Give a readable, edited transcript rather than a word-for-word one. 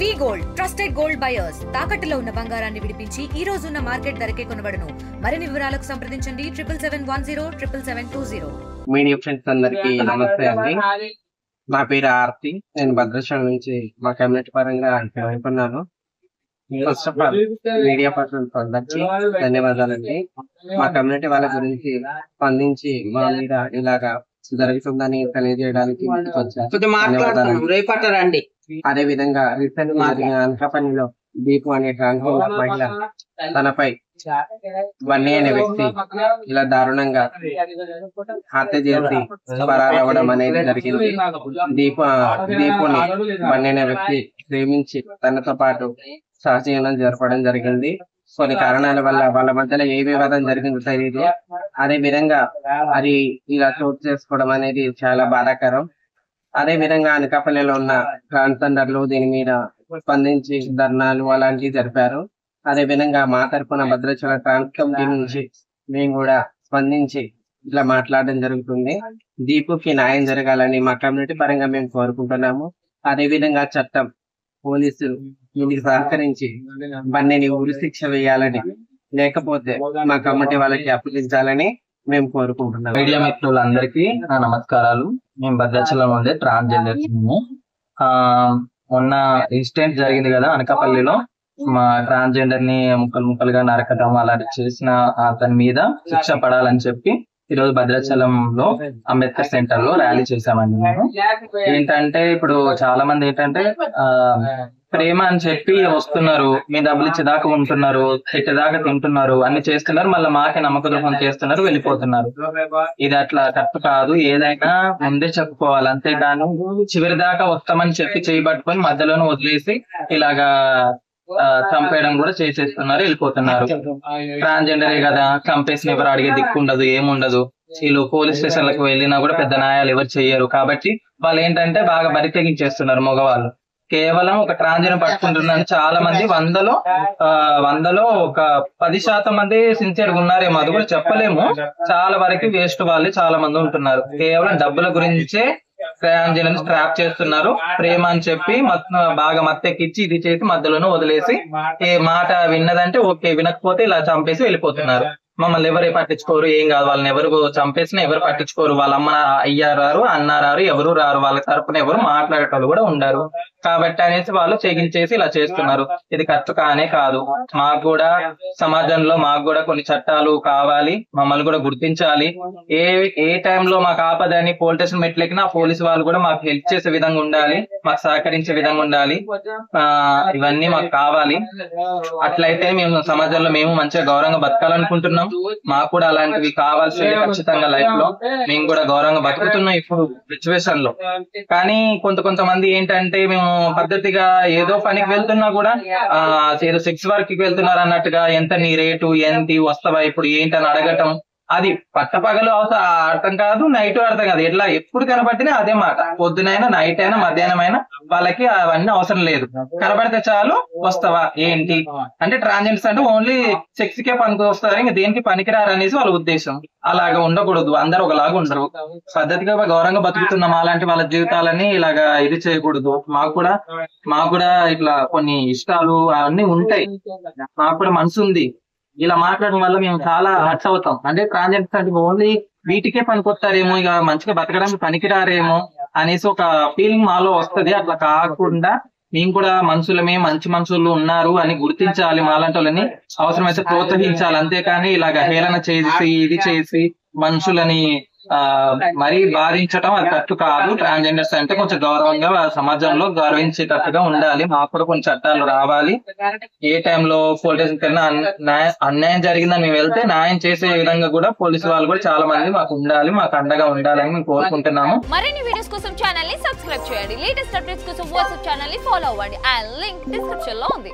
వి gold trusted gold buyers తాకట్టులో ఉన్న బంగారాన్ని విడిపించి ఈ రోజు ఉన్న మార్కెట్ ధరకే కొనబడును. మరిన్ని వివరాలకు సంప్రదించండి 7771077720. మీడియా ఫ్రెండ్స్ అందరికి నమస్తే అండి. నా పేరు ఆర్తి. నేను భద్రాచలం నుంచి మా కమ్యూనిటీ పరంగా వైపున్నాను. First of all media persons అందరికి ధన్యవాదాలండి. మా కమ్యూనిటీ వాళ్ళ గురించి స్పందించి మా మీద ఇలాగా జరుగుతుందని తెలియజేయడానికి ధన్యవాదాలు. అదే విధంగా రీసెంట్ గా అనకాపల్లిలో దీపు అనే ట్రాన్స్జెండర్ మహిళ తనపై బన్నీ అనే వ్యక్తి ఇలా దారుణంగా హత్య చేసి పరారవడం అనేది జరిగింది. దీపుని బన్నీ అనే వ్యక్తి ప్రేమించి తనతో పాటు సహజీవనం జరపడం జరిగింది. కొన్ని కారణాల వల్ల వాళ్ళ మధ్యలో ఏ వివాదం జరిగిందో తెలియదు. అదే విధంగా అది ఇలా చోటు చేసుకోవడం అనేది చాలా బాధాకరం. అదే విధంగా అనకాపల్లిలో ఉన్న ట్రాన్స్జెండర్లు దీని మీద స్పందించి ధర్నాలు అలాంటివి జరిపారు. అదే విధంగా మా తరఫున భద్రాచలం ట్రాన్స్ కమిటీ నుంచి మేము కూడా స్పందించి ఇట్లా మాట్లాడడం జరుగుతుంది. దీపుకి న్యాయం జరగాలని మా కమ్యూనిటీ పరంగా మేము కోరుకుంటున్నాము. అదే విధంగా చట్టం పోలీసులు దీనికి సహకరించి బన్నీని ఉరి శిక్ష వేయాలని, లేకపోతే మా కమ్యూనిటీ వాళ్ళకి అప్పగించాలని మేము కోరుకుంటున్నాం. మీడియా మిత్రులందరికీ నా నమస్కారాలు. మేము భద్రాచలం ఉంది ట్రాన్స్జెండర్స్. మొన్న ఇన్సిడెంట్ జరిగింది కదా అనకాపల్లిలో, మా ట్రాన్స్జెండర్ ని ముక్కలుగా నరకటం అలాంటి చేసిన అతని మీద శిక్ష పడాలని చెప్పి ఈరోజు భద్రాచలంలో అంబేద్కర్ సెంటర్ లో ర్యాలీ చేశామండి. మేము ఏంటంటే ఇప్పుడు చాలా మంది ఏంటంటే ప్రేమ అని చెప్పి వస్తున్నారు, మీ డబ్బులు ఇచ్చేదాకా ఉంటున్నారు, ఇచ్చేదాకా తింటున్నారు, అన్ని చేస్తున్నారు, మళ్ళీ మాకే నమ్మక ద్రోహం చేస్తున్నారు, వెళ్ళిపోతున్నారు. ఇది అట్లా కరెక్ట్ కాదు. ఏదైనా ముందే చెప్పుకోవాలి, అంతేగాని చివరి దాకా వస్తామని చెప్పి చేయబట్టుకొని మధ్యలోనే వదిలేసి ఇలాగా చంపేయడం కూడా చేసేస్తున్నారు, వెళ్ళిపోతున్నారు. ట్రాన్స్జెండరే కదా, చంపేసిన ఎవరు అడిగే దిక్కు ఉండదు, ఏముండదు. వీళ్ళు పోలీస్ స్టేషన్లకు వెళ్ళినా కూడా పెద్ద న్యాయాలు ఎవరు చెయ్యరు. కాబట్టి వాళ్ళు ఏంటంటే బాగా బరి తెగించేస్తున్నారు మగవాళ్ళు. కేవలం ఒక ట్రాన్స్జెండర్ పట్టుకుంటున్నారని చాలా మంది వందలో ఒక 10% మంది సిన్సియర్ గా ఉన్నారేమో, అది కూడా చెప్పలేము. చాలా వరకు వేస్ట్ వాళ్ళు చాలా మంది ఉంటున్నారు. కేవలం డబ్బుల గురించే ట్రాన్స్జెండర్ ట్రాప్ చేస్తున్నారు. ప్రేమ అని చెప్పి బాగా మత్తెక్కిచ్చి ఇది చేసి మధ్యలోనే వదిలేసి ఏ మాట విన్నదంటే ఓకే, వినకపోతే ఇలా చంపేసి వెళ్ళిపోతున్నారు. మమ్మల్ని ఎవరు పట్టించుకోరు, ఏం కాదు. వాళ్ళని ఎవరు చంపేసినా ఎవరు పట్టించుకోరు. వాళ్ళ అమ్మ అయ్యారు అన్నారారు, ఎవరు రారు, వాళ్ళ తరపున ఎవరు మాట్లాడేటోళ్ళు కూడా ఉండరు. కాబట్టి అనేసి వాళ్ళు చేసి ఇలా చేస్తున్నారు. ఇది కరెక్ట్ కానే కాదు. మాకు కూడా సమాజంలో మాకు కూడా కొన్ని చట్టాలు కావాలి, మమ్మల్ని కూడా గుర్తించాలి. ఏ టైంలో మాకు ఆపదని పోలీస్ స్టేషన్ మెట్లెక్కినా పోలీసు వాళ్ళు కూడా మాకు హెల్ప్ చేసే విధంగా ఉండాలి, మాకు సహకరించే విధంగా ఉండాలి. ఇవన్నీ మాకు కావాలి. అట్లయితే మేము సమాజంలో మేము మంచిగా గౌరవంగా బతకాలనుకుంటున్నాం. మాకు కూడా అలాంటివి కావాల్సింది ఖచ్చితంగా లైఫ్ లో. మేము కూడా గౌరవంగా బతుకుతున్నాం ఇప్పుడు సిచ్యువేషన్ లో. కానీ కొంతమంది ఏంటంటే మేము పద్ధతిగా ఏదో పనికి వెళ్తున్నా కూడా ఏదో సెక్స్ వర్క్ కి వెళ్తున్నారు అన్నట్టుగా, ఎంత నీ రేటు ఏంటి, వస్తావా ఇప్పుడు ఏంటని అడగటం. అది పట్టపగలు అర్థం కాదు, నైట్ అర్థం కాదు. ఎట్లా ఎప్పుడు కనబడితేనే అదే మాట. పొద్దునైనా నైట్ అయినా మధ్యాహ్నం అయినా వాళ్ళకి అవన్నీ అవసరం లేదు. కనబడితే చాలు వస్తావా ఏంటి అంటే, ట్రాన్స్జెండర్స్ అంటే ఓన్లీ సెక్స్ కే పనికి వస్తారు, ఇంకా దేనికి పనికిరారు అనేసి వాళ్ళ ఉద్దేశం. అలాగా ఉండకూడదు. అందరు ఒకలాగా ఉండరు. పద్ధతిగా గౌరవంగా బతుకుతున్నాం. అలాంటి వాళ్ళ జీవితాలని ఇలాగా ఇది చేయకూడదు. మాకు కూడా ఇట్లా కొన్ని ఇష్టాలు అవన్నీ ఉంటాయి. మాకు కూడా మనసు ఉంది. ఇలా మాట్లాడడం వల్ల మేము చాలా హర్ట్ అవుతాం. అంటే ట్రాన్స్జెండర్స్ అంటే ఓన్లీ వీటికే పనికొస్తారేమో, ఇక మంచిగా బతకడానికి పనికిరారేమో అనేసి ఒక ఫీలింగ్ మాలో వస్తుంది. అట్లా కాకుండా మేము కూడా మనుషులమే, మంచి మనుషులు ఉన్నారు అని గుర్తించాలి. మాలాంటి వాళ్ళని అవసరమైతే ప్రోత్సహించాలి. అంతేకాని ఇలాగ హేళన చేసి ఇది చేసి మనుషులని మరీ బాధించటం అది కరెక్ట్ కాదు. ట్రాన్స్జెండర్స్ అంటే కొంచెం గౌరవంగా సమాజంలో గౌరవించేటట్టుగా ఉండాలి. మాకు కూడా కొన్ని చట్టాలు రావాలి. ఏ టైంలో పోలీస్ స్టేషన్ కన్నా అన్యాయం జరిగిందని మేము వెళ్తే న్యాయం చేసే విధంగా కూడా పోలీసు వాళ్ళు కూడా చాలా మంది మాకు ఉండాలి, మాకు అండగా ఉండాలని మేము కోరుకుంటున్నాము. మరిన్ని వీడియోస్ కోసం ఛానల్ ని సబ్స్క్రైబ్ చేయండి. లేటెస్ట్ అప్డేట్స్ కోసం వాట్సాప్ ఛానల్ ని ఫాలో అవ్వండి. ఆ లింక్ డిస్క్రిప్షన్ లో ఉంది.